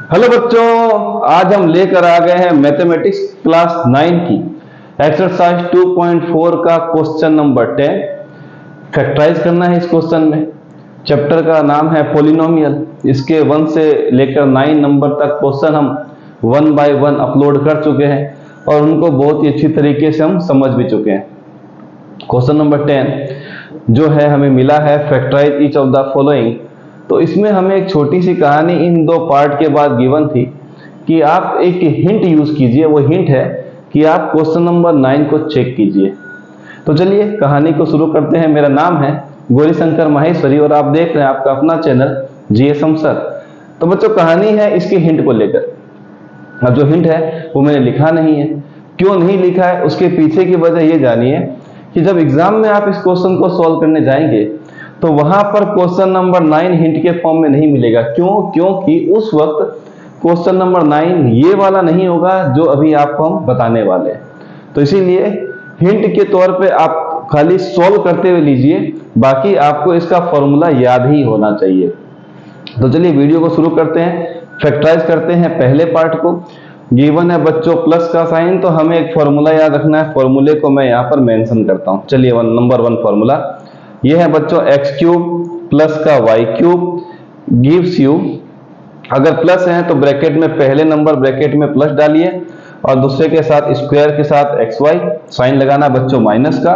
Hello बच्चों, आज हम लेकर आ गए हैं मैथमेटिक्स क्लास 9 की एक्सरसाइज 2.4 का क्वेश्चन नंबर 10। फैक्टराइज करना है इस क्वेश्चन में। चैप्टर का नाम है पॉलिनोमियल। इसके 1 से लेकर 9 नंबर तक क्वेश्चन हम 1 बाय 1 अपलोड कर चुके हैं और उनको बहुत ही अच्छी तरीके से हम समझ भी चुके हैं। क्वेश्चन नंबर 10 जो है हमें मिला है factorise each of the following. तो इसमें हमें एक छोटी सी कहानी इन दो पार्ट के बाद गिवन थी कि आप एक हिंट यूज कीजिए। वो हिंट है कि आप क्वेश्चन नंबर 9 को चेक कीजिए। तो चलिए कहानी को शुरू करते हैं। मेरा नाम है गौरीशंकर माहेश्वरी और आप देख रहे हैं आपका अपना चैनल जीएसएम सर। तो बच्चों कहानी है इसकी हिंट को लेकर। अब जो हिंट है वो मैंने लिखा नहीं है। क्यों नहीं लिखा है उसके पीछे की वजह ये जानिए कि जब एग्जाम में आप इस क्वेश्चन को सॉल्व करने जाएंगे तो वहां पर क्वेश्चन नंबर 9 हिंट के फॉर्म में नहीं मिलेगा। क्योंकि उस वक्त क्वेश्चन नंबर 9 ये वाला नहीं होगा जो अभी आपको हम बताने वाले हैं। तो इसीलिए हिंट के तौर पे आप खाली सॉल्व करते हुए लीजिए, बाकी आपको इसका फॉर्मूला याद ही होना चाहिए। तो चलिए वीडियो को शुरू करते हैं। फैक्टराइज करते हैं पहले पार्ट को। गिवन है बच्चों प्लस का साइन, तो हमें एक फॉर्मूला याद रखना है। फॉर्मूले को मैं यहाँ पर मेंशन करता हूँ। चलिए नंबर 1 फॉर्मूला ये है बच्चों एक्स क्यूब प्लस का वाई क्यूब गिव्स यू। अगर प्लस है तो ब्रैकेट में पहले नंबर ब्रैकेट में प्लस डालिए और दूसरे के साथ स्क्वायर के साथ एक्स वाई साइन लगाना बच्चों माइनस का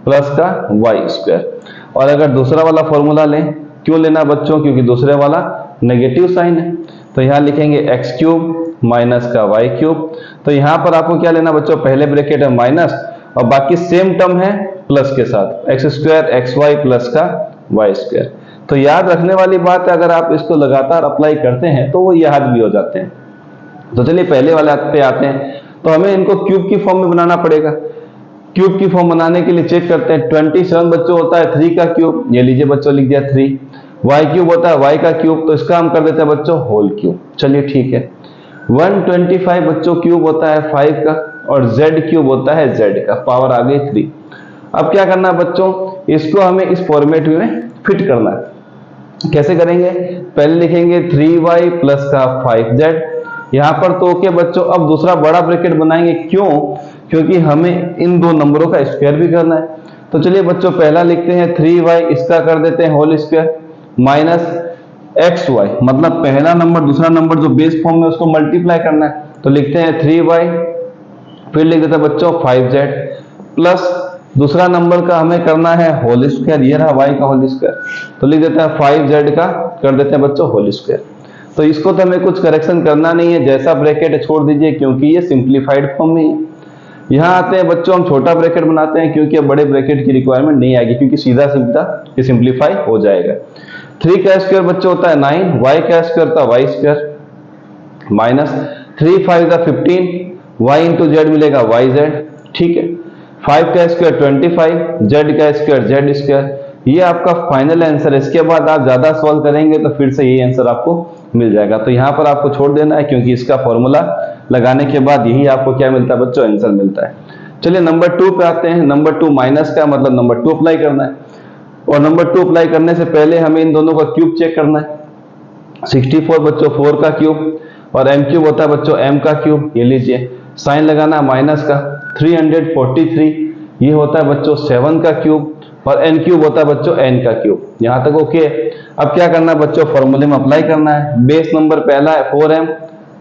प्लस का वाई स्क्वायर। और अगर दूसरा वाला फॉर्मूला लें, क्यों लेना बच्चों, क्योंकि दूसरे वाला नेगेटिव साइन है। तो यहाँ लिखेंगे एक्स क्यूब माइनस का वाई क्यूब। तो यहाँ पर आपको क्या लेना बच्चों, पहले ब्रैकेट है माइनस और बाकी सेम टर्म है प्लस के साथ x square x y plus का वाई स्क्वायर। तो याद रखने वाली बात है, अगर आप इसको लगातार अप्लाई करते हैं तो वो याद भी हो जाते हैं। तो चलिए पहले वाले पे आते हैं। तो हमें इनको क्यूब की फॉर्म में बनाना पड़ेगा। क्यूब की फॉर्म बनाने के लिए चेक करते हैं। 27 बच्चों होता है 3 का क्यूब, ये लीजिए बच्चों लिख दिया 3। वाई क्यूब होता है वाई का क्यूब, तो इसका हम कर देते हैं बच्चों होल क्यूब। चलिए ठीक है। 125 बच्चों क्यूब होता है 5 का और z क्यूब होता है z का, पावर आ गई 3। अब क्या करना है बच्चों, इसको हमें इस फॉर्मेट में फिट करना है। कैसे करेंगे, पहले लिखेंगे 3y प्लस का 5z। यहां पर तो ओके बच्चों। अब दूसरा बड़ा ब्रैकेट बनाएंगे, क्योंकि हमें इन दो नंबरों का स्क्वायर भी करना है। तो चलिए बच्चों पहला लिखते हैं 3y, इसका कर देते हैं होल स्क्वायर माइनस xy, मतलब पहला नंबर दूसरा नंबर जो बेस फॉर्म में उसको मल्टीप्लाई करना है। तो लिखते हैं 3y, फिर लिख देते हैं बच्चों 5z प्लस दूसरा नंबर का हमें करना है होल स्क्वायर, ये रहा y का होल स्क्वायर। तो लिख देते हैं 5z का कर देते हैं बच्चों होल स्क्वायर। तो इसको तो हमें कुछ करेक्शन करना नहीं है, जैसा ब्रैकेट छोड़ दीजिए क्योंकि ये सिंप्लीफाइड फॉर्म में है। यहाँ आते हैं बच्चों हम छोटा ब्रैकेट बनाते हैं क्योंकि अब बड़े ब्रैकेट की रिक्वायरमेंट नहीं आएगी, क्योंकि सीधा सीधा ये सिंप्लीफाई हो जाएगा। 3 का स्क्वायर बच्चों होता है 9, y का स्क्वायर होता है y square minus 3 5 15, y into z मिलेगा वाई जेड। ठीक है। 5 का स्क्वायर 25, z का स्क्वायर जेड स्क्वायर। ये आपका फाइनल आंसर है। इसके बाद आप ज्यादा सॉल्व करेंगे तो फिर से यही आंसर आपको मिल जाएगा। तो यहाँ पर आपको छोड़ देना है क्योंकि इसका फॉर्मूला लगाने के बाद यही आपको क्या मिलता है बच्चों, आंसर मिलता है। चलिए नंबर 2 पे आते हैं। नंबर 2 माइनस का मतलब नंबर 2 अप्लाई करना है और नंबर 2 अप्लाई करने से पहले हमें इन दोनों का क्यूब चेक करना है। 64 बच्चों 4 का क्यूब और m क्यूब होता है बच्चों m का क्यूब। ये लीजिए साइन लगाना माइनस का 343, ये होता है बच्चों 7 का क्यूब और n क्यूब होता है बच्चों n का क्यूब। यहां तक ओके। अब क्या करना है बच्चों, फॉर्मूले में अप्लाई करना है। बेस नंबर पहला है 4m,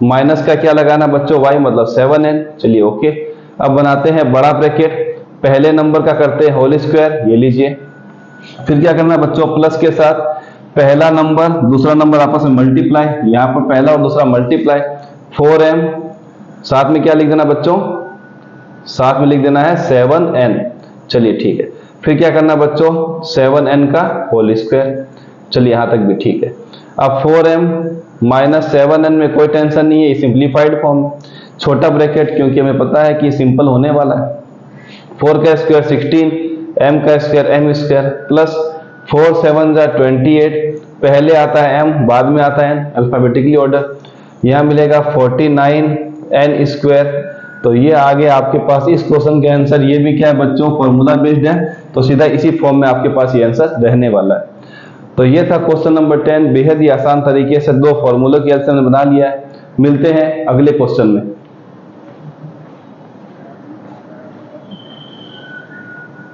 माइनस का क्या लगाना बच्चों y मतलब 7n। चलिए ओके। अब बनाते हैं बड़ा ब्रैकेट, पहले नंबर का करते हैं होल स्क्वायर, ये लीजिए। फिर क्या करना है बच्चों, प्लस के साथ पहला नंबर दूसरा नंबर आपस में मल्टीप्लाई, यहां पर पहला और दूसरा मल्टीप्लाई 4m, साथ में क्या लिख देना बच्चों, साथ में लिख देना है 7n। चलिए ठीक है। फिर क्या करना बच्चों, 7n का होल स्क्वायर। चलिए यहां तक भी ठीक है। अब 4m माइनस 7n में कोई टेंशन नहीं है, सिंप्लीफाइड फॉर्म। छोटा ब्रैकेट क्योंकि हमें पता है कि सिंपल होने वाला है। 4 का स्क्वायर 16, m का स्क्वायर m स्क्वायर प्लस 4 7 28, पहले आता है m बाद में आता है n, अल्फाबेटिकली ऑर्डर। यहां मिलेगा 49 n स्क्वायर। तो ये आ गया आपके पास इस क्वेश्चन के आंसर। ये भी क्या है बच्चों, फॉर्मूला बेस्ड है, तो सीधा इसी फॉर्म में आपके पास ये आंसर रहने वाला है। तो ये था क्वेश्चन नंबर 10। बेहद ही आसान तरीके से दो फॉर्मूलों की हेल्प से हमने बना लिया है। मिलते हैं अगले क्वेश्चन में।